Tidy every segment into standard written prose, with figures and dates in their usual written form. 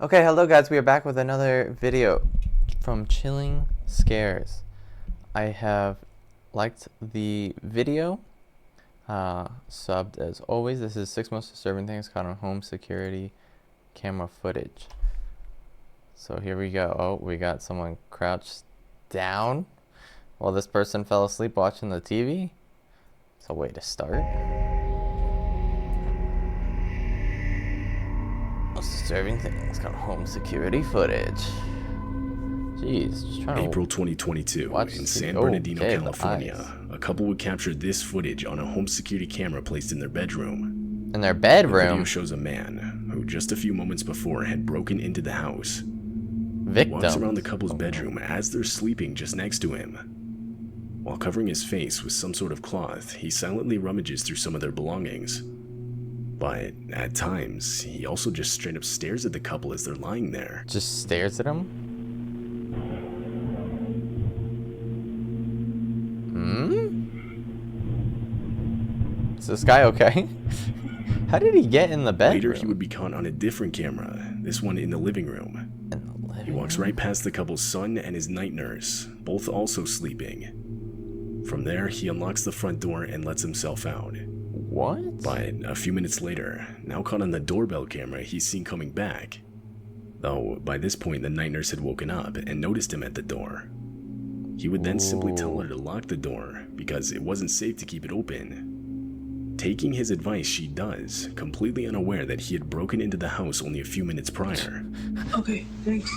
Okay, hello guys, we are back with another video from Chilling Scares. I have liked the video, subbed as always. This is 6 most disturbing things caught on home security camera footage. So here we go. Oh, we got someone crouched down while this person fell asleep watching the TV. It's a way to start. Most disturbing things called home security footage. Jeez, just trying April to 2022 watch in the San TV. Bernardino, Okay, the California, eyes. a couple would capture this footage on a home security camera placed in their bedroom. In their The video bedroom. shows a man who just a few moments before had broken into the house. He Victim. walks around the couple's bedroom as they're sleeping just next to him. While covering his face with some sort of cloth, he silently rummages through some of their belongings. But at times, he also just straight up stares at the couple as they're lying there. Just stares at him. Is this guy okay? How did he get in the bedroom? Later, he would be caught on a different camera, this one in the living room. In the living He walks room? right past the couple's son and his night nurse, both also sleeping. From there, he unlocks the front door and lets himself out. What? But a few minutes later, now caught on the doorbell camera, he's seen coming back. Though, by this point, the night nurse had woken up and noticed him at the door. He would then simply tell her to lock the door because it wasn't safe to keep it open. Taking his advice, she does, completely unaware that he had broken into the house only a few minutes prior. Okay, thanks.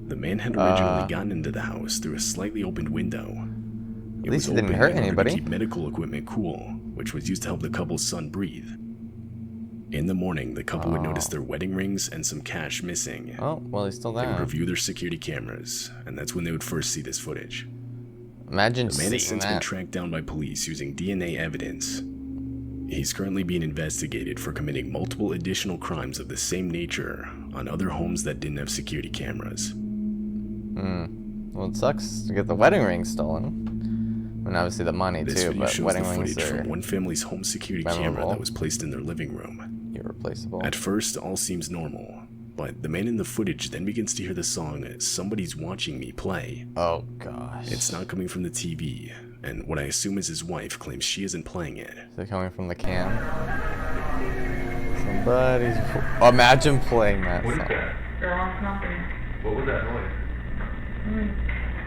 The man had originally gotten into the house through a slightly opened window. At least he didn't hurt in order anybody. to keep medical equipment cool, which was used to help the couple's son breathe. In the morning, the couple would notice their wedding rings and some cash missing. Oh, well, he's still They would there. review their security cameras, and that's when they would first see this footage. Imagine The man has seeing since been that. tracked down by police using DNA evidence. He's currently being investigated for committing multiple additional crimes of the same nature on other homes that didn't have security cameras. Well, it sucks to get the wedding ring stolen. And obviously the money This too, video but shows the wedding rings footage are from one family's home security camera memorable. that was placed in their living room. irreplaceable. At first, all seems normal, but the man in the footage then begins to hear the song "Somebody's Watching Me" play. Oh gosh. It's not coming from the TV, and what I assume is his wife claims she isn't playing it. Is it coming from the cam? Somebody's. Imagine playing that What is song. that? They're on company. What was that noise?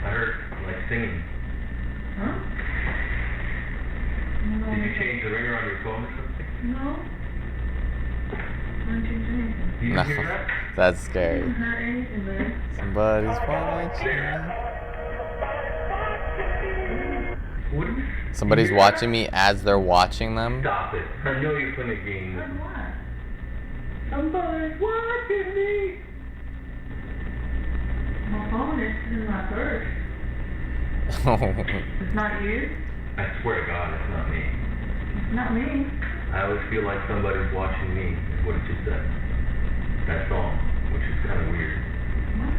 I heard like singing. Huh? Did you change the ringer on your phone or something? No. I didn't change anything. You No, didn't hear that? that's I scary. didn't hear anything, man. Somebody's watching. What is Somebody's you hear watching me as they're watching them. that? Stop it. I know you're playing a game. Heard what? Somebody's watching me. My phone is in my purse. It's not you? I swear to God, it's not me. It's not me. I always feel like somebody's watching me, is what it just said. That song, which is kind of weird.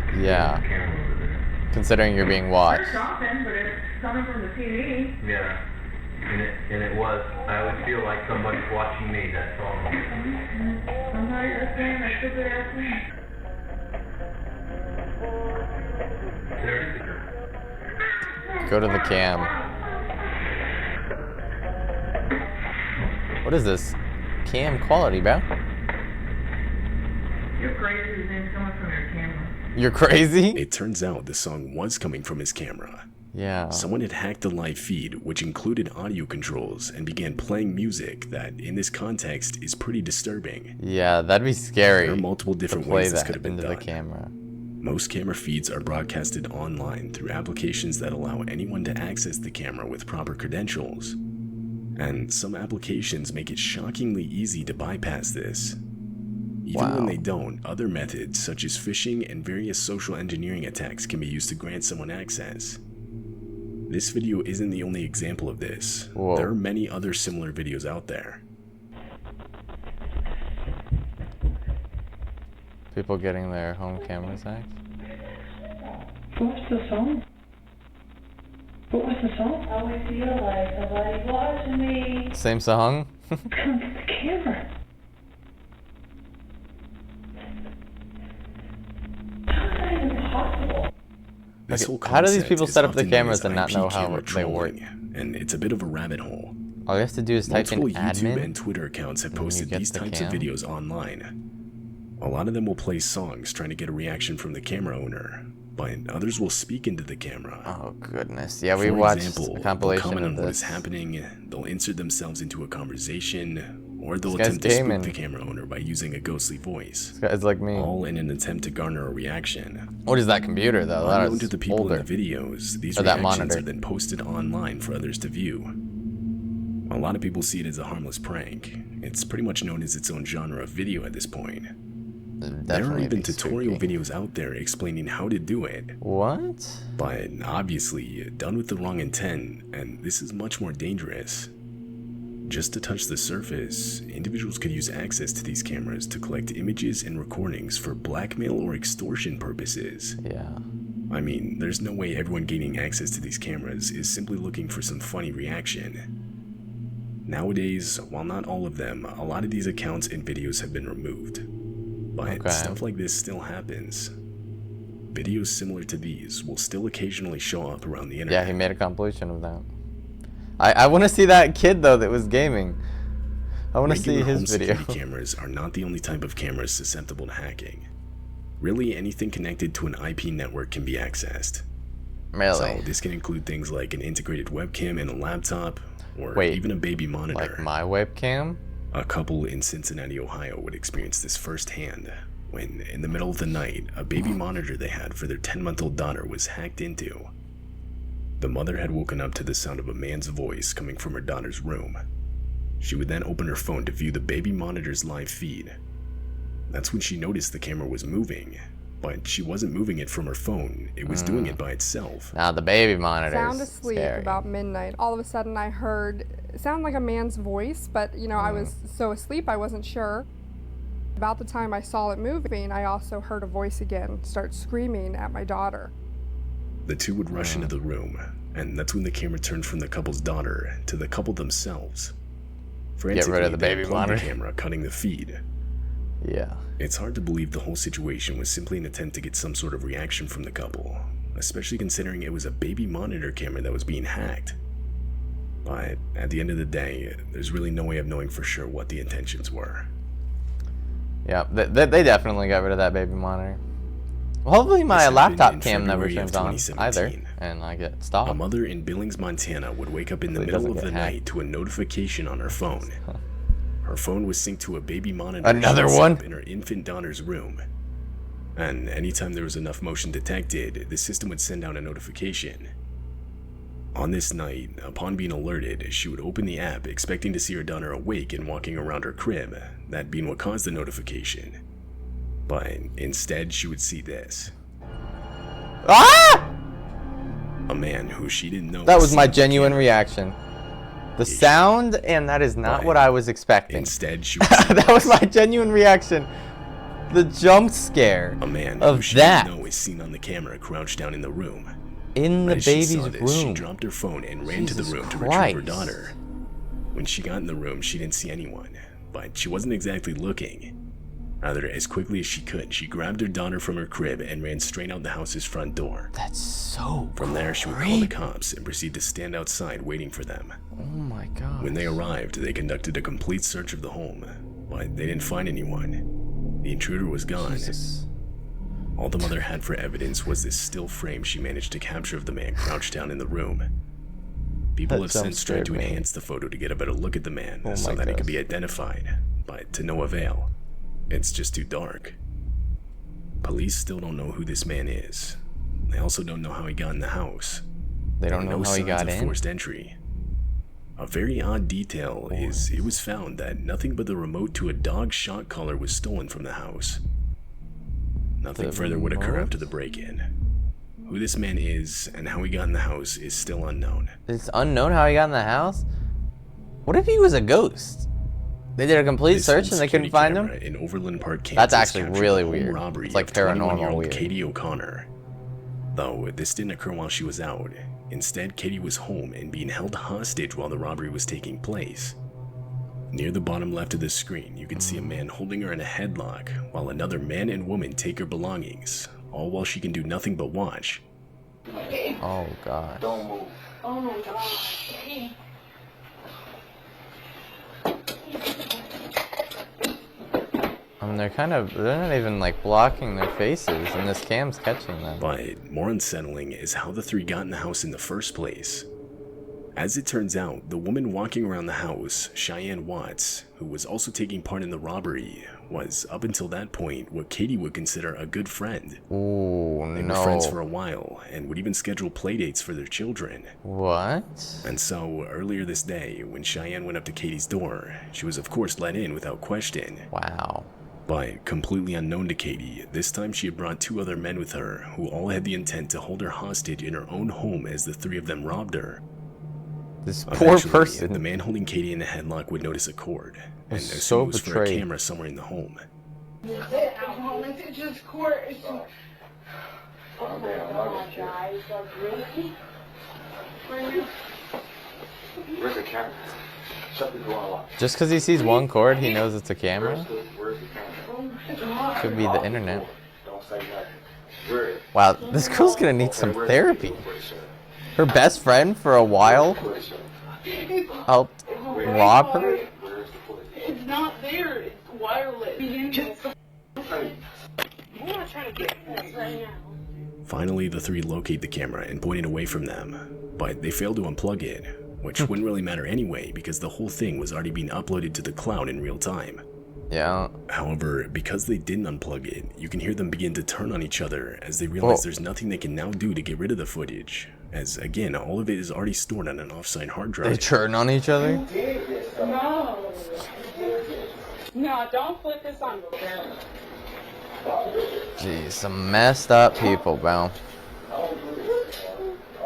There's a Yeah, camera over there. considering you're being watched. It's something, but it's coming from the TV. Yeah. And it was. I always feel like somebody's watching me, that song. Somebody is saying that stupid ass thing. There it is. Go to the cam. What is this? Cam quality, bro? You're crazy. His name's coming from your camera. You're crazy? It turns out the song was coming from his camera. Yeah. Someone had hacked the live feed, which included audio controls, and began playing music that, in this context, is pretty disturbing. Yeah, that'd be scary. There are multiple to different play ways this that could have been into done. the camera. Most camera feeds are broadcasted online through applications that allow anyone to access the camera with proper credentials. And some applications make it shockingly easy to bypass this. Even Wow. when they don't, other methods such as phishing and various social engineering attacks can be used to grant someone access. This video isn't the only example of this. Whoa. There are many other similar videos out there. People getting their home cameras hacked. What's the song? What was the song? I always feel like somebody's watching me. Same song? Come from the camera. This Okay, whole how do these concept people is set up the often known cameras as and not IP know how camera they work? trolling, and it's a bit of a rabbit hole. All you have to do is type in Multiple YouTube admin. and Twitter accounts have and then you posted get these the types of cam. videos online. A lot of them will play songs trying to get a reaction from the camera owner, but others will speak into the camera. Oh goodness, yeah, we For watched example, a they'll compilation comment of on what is this. happening, they'll insert themselves into a conversation, or they'll This guy's attempt to spook gaming. the camera owner by using a ghostly voice, This guy's like me. all in an attempt to garner a reaction. What is that computer though? That Unknown is to the people older. in the videos, these Or that reactions monitor. are then posted online for others to view. A lot of people see it as a harmless prank. It's pretty much known as its own genre of video at this point. There are Definitely even be tutorial spooky. videos out there explaining how to do it, What? but obviously done with the wrong intent, and this is much more dangerous. Just to touch the surface, individuals could use access to these cameras to collect images and recordings for blackmail or extortion purposes. Yeah. I mean, there's no way everyone gaining access to these cameras is simply looking for some funny reaction. Nowadays, while not all of them, a lot of these accounts and videos have been removed. But Okay. stuff like this still happens. Videos similar to these will still occasionally show up around the Yeah, internet. he made a compilation of that. I want to see that kid though that was gaming. I want to see Regular home his video. security cameras are not the only type of cameras susceptible to hacking. Really, anything connected to an IP network can be accessed. Really? So this can include things like an integrated webcam in a laptop, or Wait, even a baby monitor. Like my webcam? A couple in Cincinnati, Ohio would experience this firsthand when, in the middle of the night, a baby monitor they had for their 10-month-old daughter was hacked into. The mother had woken up to the sound of a man's voice coming from her daughter's room. She would then open her phone to view the baby monitor's live feed. That's when she noticed the camera was moving, but she wasn't moving it from her phone, it was doing it by itself. Now the baby monitor. Sound asleep about midnight. All of a sudden I heard, it sounded like a man's voice, but you know, I was so asleep I wasn't sure. About the time I saw it moving, I also heard a voice again start screaming at my daughter. The two would rush into the room, and that's when the camera turned from the couple's daughter to the couple themselves. Get rid of the they baby unplugged monitor. the camera, cutting the feed. Yeah. It's hard to believe the whole situation was simply an attempt to get some sort of reaction from the couple, especially considering it was a baby monitor camera that was being hacked. But at the end of the day, there's really no way of knowing for sure what the intentions were. Yeah, they definitely got rid of that baby monitor. Well, hopefully my This happened laptop in cam never February of turns on either, 2017. and I get A stopped. mother in Billings, Montana would wake up in the Hopefully it middle doesn't of get the hacked. night to a notification on her phone. Her phone was synced to a baby monitor Another she had set one? up in her infant daughter's room. And anytime there was enough motion detected, the system would send out a notification. On this night, upon being alerted, she would open the app expecting to see her daughter awake and walking around her crib, that being what caused the notification. But instead, she would see this. Ah! A man who she didn't know That was my seen the genuine camera. reaction. The sound, and that is not Right. what I was expecting. Instead, she would see That was my genuine reaction. The jump scare a man of who she that didn't know is seen on the camera crouched down in the room. in the As she baby's saw this, she room. dropped her phone and ran to Jesus the room to retrieve her Christ. daughter. When she got in the room, she didn't see anyone, but she wasn't exactly looking. Rather, as quickly as she could, she grabbed her daughter from her crib and ran straight out the house's front door. That's so From there, she would call the cops and proceed to stand outside waiting for them. Oh my god. When they arrived, they conducted a complete search of the home, but they didn't find anyone. The intruder was gone. Jesus. All the mother had for evidence was this still frame she managed to capture of the man crouched down in the room. People That have jump since tried to scared me. enhance the photo to get a better look at the man Oh so my that he could gosh. be identified, but to no avail. It's just too dark. Police still don't know who this man is. They also don't know how he got in the house. They There don't are know no how he signs got of in. forced entry. A very odd detail is it was found that nothing but the remote to a dog shot collar was stolen from the house. Nothing The further would occur remote? after the break-in. Who this man is and how he got in the house is still unknown. It's unknown how he got in the house. What if he was a ghost? They did a complete This search home and they couldn't security find him. camera in Overland Park, Kansas, That's actually captured really the home weird. robbery It's like of paranormal 21-year-old weird. Katie O'Connor. Though this didn't occur while she was out. Instead, Katie was home and being held hostage while the robbery was taking place. Near the bottom left of the screen, you can see a man holding her in a headlock while another man and woman take her belongings, all while she can do nothing but watch. Oh god. Don't move. Oh my gosh. I mean, they're not even like blocking their faces, and this cam's catching them. But more unsettling is how the three got in the house in the first place. As it turns out, the woman walking around the house, Cheyenne Watts, who was also taking part in the robbery, was, up until that point, what Katie would consider a good friend. Ooh, They no. were friends for a while, and would even schedule playdates for their children. What? And so, earlier this day, when Cheyenne went up to Katie's door, she was of course let in without question. Wow. But, completely unknown to Katie, this time she had brought 2 other men with her, who all had the intent to hold her hostage in her own home as the 3 of them robbed her. This poor Eventually, person. the man holding Katie in a headlock would notice a cord, and Was assume so it was for a betrayed. camera somewhere in the home. It's just court. It's just... Oh, damn, I'm guys, really? Where's the camera? Shut the door off. Just because he sees one cord, he knows it's a camera? Where's the camera? Could be the internet. Don't say nothing. Where is Wow, this girl's gonna need some where's therapy. the sir? Her best friend for a while Where's sir? helped rob her? Where's the footage? It's not there. It's wireless. Just... I'm not trying to get this right now. Finally, the 3 locate the camera and point it away from them, but they fail to unplug it, which wouldn't really matter anyway because the whole thing was already being uploaded to the cloud in real time. Yeah. However, because they didn't unplug it, you can hear them begin to turn on each other as they realize Whoa. there's nothing they can now do to get rid of the footage, as again, all of it is already stored on an offsite hard They drive. turn on each other? No. No, don't put this on the camera. Jeez, some messed up people, bro.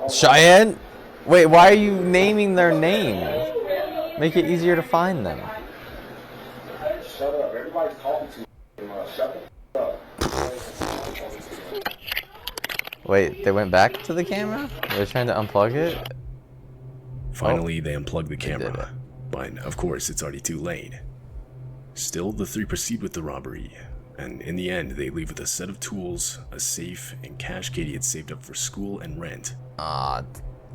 Cheyenne? Wait, why are you naming their name? Make it easier to find them. Shut up. Everybody's talking to me. Shut up. Wait, they went back to the camera? They're trying to unplug it? Finally, they unplug the did camera, but of course, it's already too late. Still, the 3 proceed with the robbery, and in the end, they leave with a set of tools, a safe, and cash Katie had saved up for school and rent. Ah,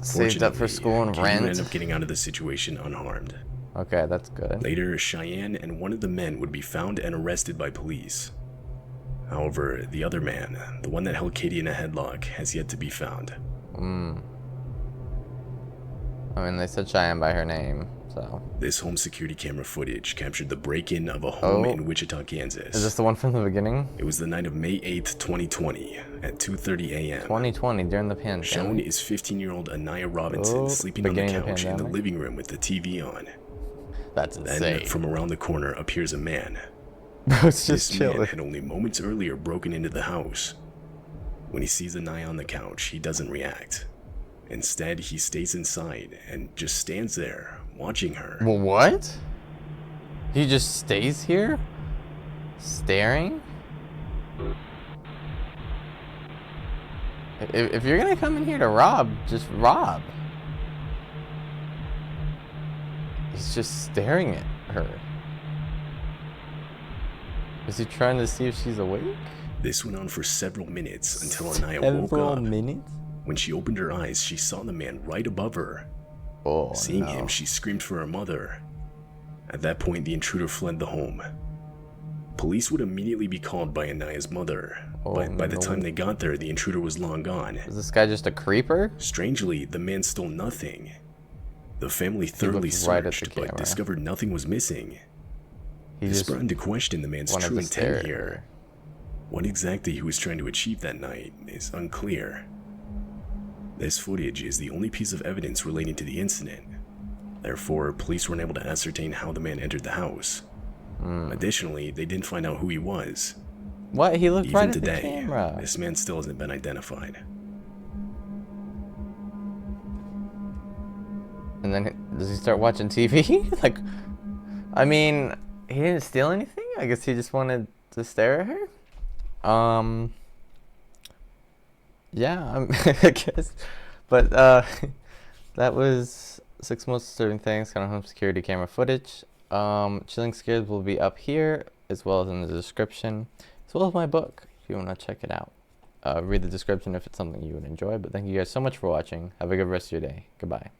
saved up for Fortunately, school and Katie would end rent? up getting out of the situation unharmed. Okay, that's good. Later, Cheyenne and one of the men would be found and arrested by police. However, the other man, the one that held Katie in a headlock, has yet to be found. I mean, they said Cheyenne by her name, so. This home security camera footage captured the break-in of a home Oh. in Wichita, Kansas. Is this the one from the beginning? It was the night of May 8th, 2020, at 2:30 a.m. 2020, during the Shown pandemic. is 15-year-old Anaya Robinson Oh, sleeping on the beginning of the couch in the pandemic? living room with the TV on. That's Then, insane. from around the corner appears a man. Bro, it's just This man chilling. had only moments earlier broken into the house. When he sees Anaya on the couch, he doesn't react. Instead, he stays inside and just stands there, watching her. Well, what? He just stays here? Staring? If you're gonna come in here to rob, just rob. He's just staring at her. Is he trying to see if she's awake? This went on for several minutes until Anaya woke Several up. minutes? When she opened her eyes, she saw the man right above her. Oh, Seeing no. him, she screamed for her mother. At that point, the intruder fled the home. Police would immediately be called by Anaya's mother, Oh, but by the no. time they got there, the intruder was long gone. Is this guy just a creeper? Strangely, the man stole nothing. The family thoroughly looked right at the searched, but camera. discovered nothing was missing. He This just brought into question the man's wanted true to stare intent at here. her. What exactly he was trying to achieve that night is unclear. This footage is the only piece of evidence relating to the incident. Therefore, police were unable to ascertain how the man entered the house. Additionally, they didn't find out who he was. What? He looked Even right at the today, camera. this man still hasn't been identified. And then does he start watching TV? Like, I mean, he didn't steal anything. I guess he just wanted to stare at her. Yeah, I guess. But that was 6 most disturbing things, kind of home security camera footage. Chilling Scares will be up here as well as in the description, as well as my book if you want to check it out. read the description if it's something you would enjoy. But thank you guys so much for watching. Have a good rest of your day. Goodbye.